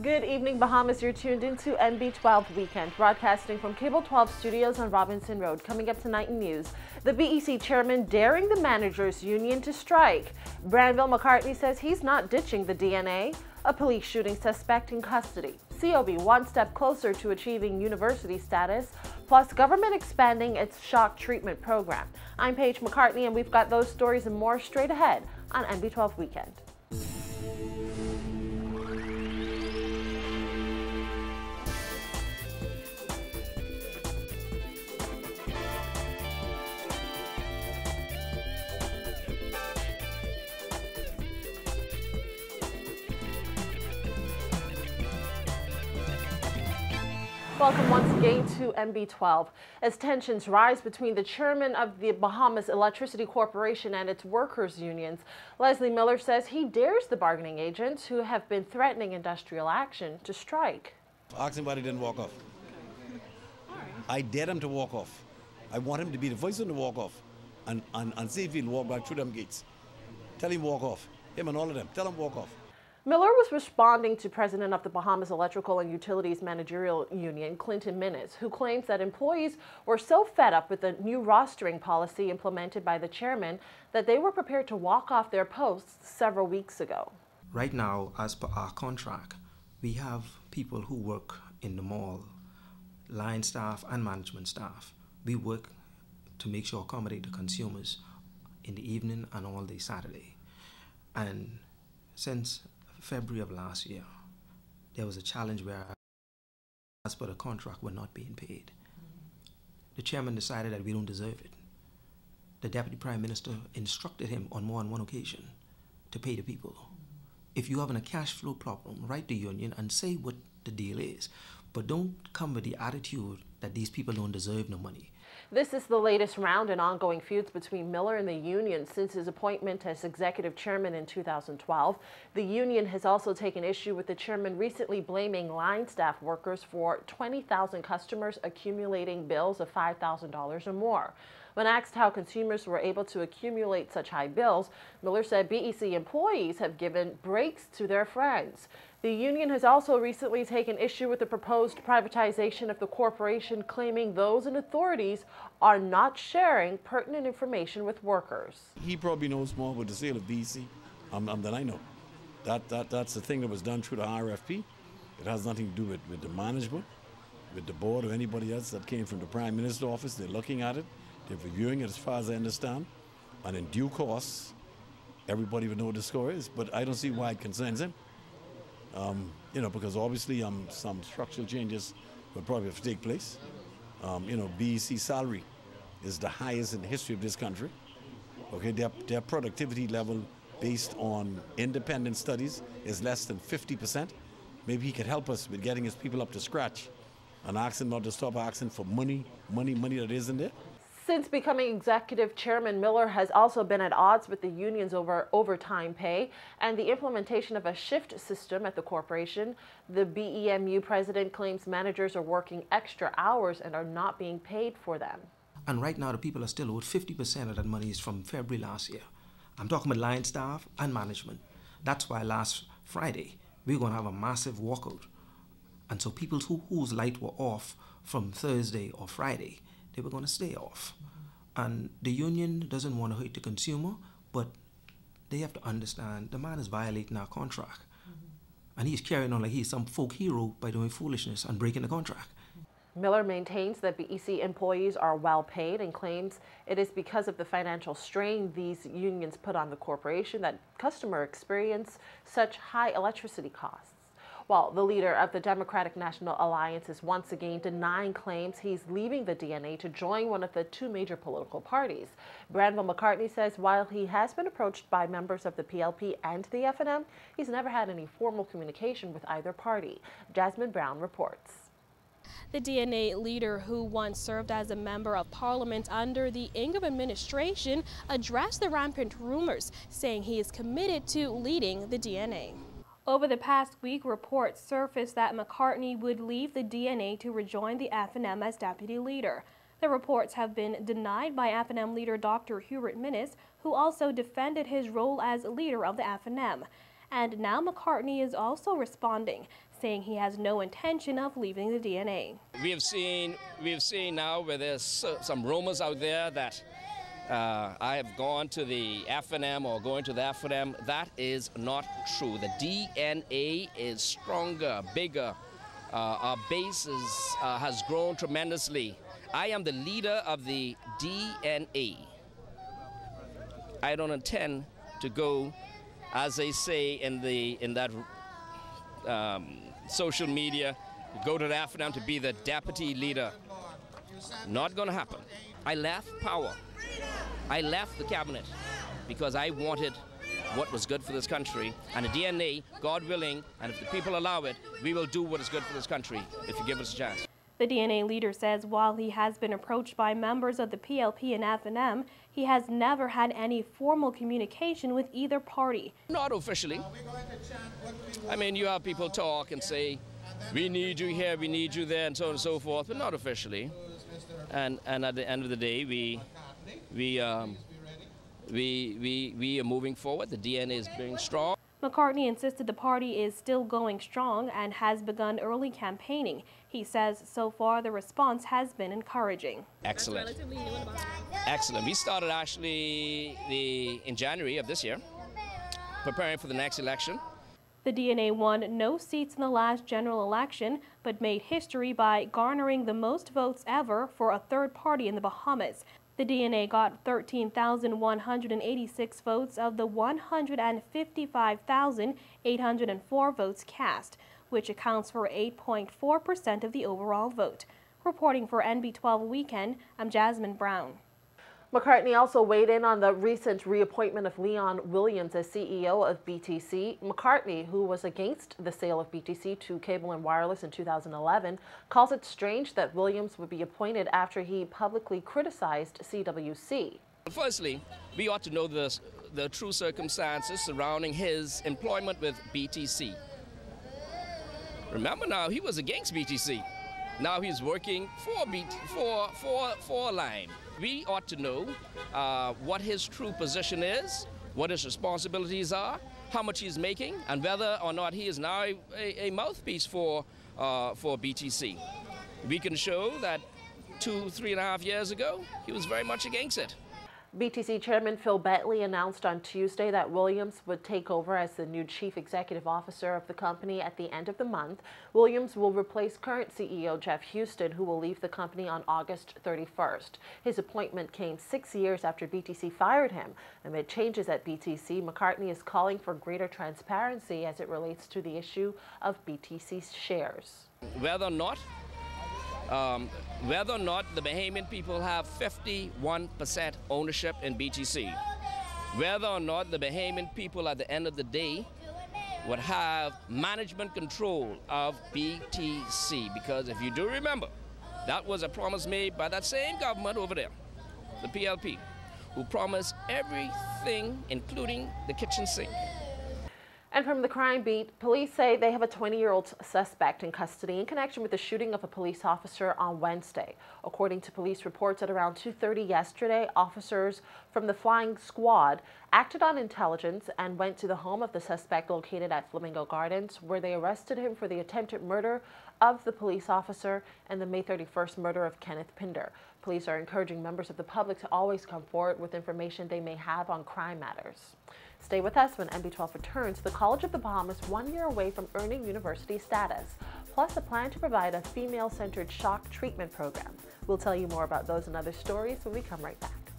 Good evening, Bahamas. You're tuned into NB12 Weekend, broadcasting from Cable 12 Studios on Robinson Road. Coming up tonight in news, the BEC chairman daring the managers' union to strike. Branville McCartney says he's not ditching the DNA. A police shooting suspect in custody. COB one step closer to achieving university status, plus government expanding its shock treatment program. I'm Paige McCartney, and we've got those stories and more straight ahead on NB12 Weekend. Welcome once again to NB12. As tensions rise between the chairman of the Bahamas Electricity Corporation and its workers' unions, Leslie Miller says he dares the bargaining agents who have been threatening industrial action to strike. Ask him why he didn't walk off. I dare him to walk off. I want him to be the voice of the walk off and see if he'll walk back through them gates. Tell him walk off. Him and all of them. Tell him walk off. Miller was responding to President of the Bahamas Electrical and Utilities Managerial Union, Clinton Minnis, who claims that employees were so fed up with the new rostering policy implemented by the chairman that they were prepared to walk off their posts several weeks ago. Right now, as per our contract, we have people who work in the mall, line staff and management staff. We work to make sure accommodate the consumers in the evening and all day Saturday. And since February of last year, there was a challenge where, as per the contract, we're not being paid. The chairman decided that we don't deserve it. The deputy prime minister instructed him on more than one occasion to pay the people. If you're having a cash flow problem, write the union and say what the deal is, but don't come with the attitude that these people don't deserve no money. This is the latest round in ongoing feuds between Miller and the union since his appointment as executive chairman in 2012. The union has also taken issue with the chairman recently blaming line staff workers for 20,000 customers accumulating bills of $5,000 or more. When asked how consumers were able to accumulate such high bills, Miller said BEC employees have given breaks to their friends. The union has also recently taken issue with the proposed privatization of the corporation, claiming those in authorities are not sharing pertinent information with workers. He probably knows more about the sale of BEC than I know. That's the thing that was done through the RFP. It has nothing to do with the management, with the board or anybody else that came from the Prime Minister's office. They're looking at it. They're reviewing it as far as I understand. And in due course, everybody would know what the score is. But I don't see why it concerns him. Because obviously some structural changes will probably have to take place. BEC salary is the highest in the history of this country. Okay, their productivity level based on independent studies is less than 50%. Maybe he could help us with getting his people up to scratch and ask them not to stop asking for money that isn't there. Since becoming executive chairman, Miller has also been at odds with the unions over overtime pay and the implementation of a shift system at the corporation. The BEMU president claims managers are working extra hours and are not being paid for them. And right now, the people are still owed 50% of that money is from February last year. I'm talking about line staff and management. That's why last Friday, we're going to have a massive walkout. And so people whose light were off from Thursday or Friday, they were going to stay off. And the union doesn't want to hurt the consumer, but they have to understand the man is violating our contract. And he's carrying on like he's some folk hero by doing foolishness and breaking the contract. Miller maintains that BEC employees are well paid and claims it is because of the financial strain these unions put on the corporation that customers experience such high electricity costs. While the leader of the Democratic National Alliance is once again denying claims he's leaving the DNA to join one of the two major political parties. Branville McCartney says while he has been approached by members of the PLP and the FNM, he's never had any formal communication with either party. Jasmine Brown reports. The DNA leader, who once served as a member of parliament under the Ingham administration, addressed the rampant rumors, saying he is committed to leading the DNA. Over the past week, reports surfaced that McCartney would leave the DNA to rejoin the FNM as deputy leader. The reports have been denied by FNM leader Dr. Hubert Minnis, who also defended his role as leader of the FNM. And now McCartney is also responding, saying he has no intention of leaving the DNA. We have seen now where there's some rumors out there that I have gone to the FNM or going to the FNM. That is not true. The DNA is stronger, bigger. Our base has grown tremendously. I am the leader of the DNA. I don't intend to go, as they say in that social media, go to the FNM to be the deputy leader. Not going to happen. I left power. I left the cabinet because I wanted what was good for this country. And the DNA, God willing, and if the people allow it, we will do what is good for this country if you give us a chance. The DNA leader says while he has been approached by members of the PLP and FNM, he has never had any formal communication with either party. Not officially. I mean, you have people talk and say, we need you here, we need you there, and so on and so forth, but not officially. And at the end of the day, we are moving forward. The DNA is being strong. McCartney insisted the party is still going strong and has begun early campaigning. He says so far the response has been encouraging. Excellent. Excellent. We started actually in January of this year, preparing for the next election. The DNA won no seats in the last general election, but made history by garnering the most votes ever for a third party in the Bahamas. The DNA got 13,186 votes of the 155,804 votes cast, which accounts for 8.4% of the overall vote. Reporting for NB12 Weekend, I'm Jasmine Brown. McCartney also weighed in on the recent reappointment of Leon Williams as CEO of BTC. McCartney, who was against the sale of BTC to Cable and Wireless in 2011, calls it strange that Williams would be appointed after he publicly criticized CWC. Firstly, we ought to know the true circumstances surrounding his employment with BTC. Remember now, he was against BTC. Now he's working for Lime. We ought to know what his true position is, what his responsibilities are, how much he's making, and whether or not he is now a mouthpiece for BTC. We can show that 3.5 years ago, he was very much against it. BTC Chairman Phil Bentley announced on Tuesday that Williams would take over as the new Chief Executive Officer of the company at the end of the month. Williams will replace current CEO Jeff Houston, who will leave the company on August 31st. His appointment came 6 years after BTC fired him. Amid changes at BTC, McCartney is calling for greater transparency as it relates to the issue of BTC's shares. Whether or not the Bahamian people have 51% ownership in BTC, whether or not the Bahamian people at the end of the day would have management control of BTC, because if you do remember, that was a promise made by that same government over there, the PLP, who promised everything, including the kitchen sink. And from the crime beat, police say they have a 20-year-old suspect in custody in connection with the shooting of a police officer on Wednesday. According to police reports, at around 2:30 yesterday, officers from the flying squad acted on intelligence and went to the home of the suspect located at Flamingo Gardens, where they arrested him for the attempted murder of the police officer and the May 31st murder of Kenneth Pinder. Police are encouraging members of the public to always come forward with information they may have on crime matters. Stay with us when NB12 returns. The College of the Bahamas 1 year away from earning university status, plus a plan to provide a female-centered shock treatment program. We'll tell you more about those and other stories when we come right back.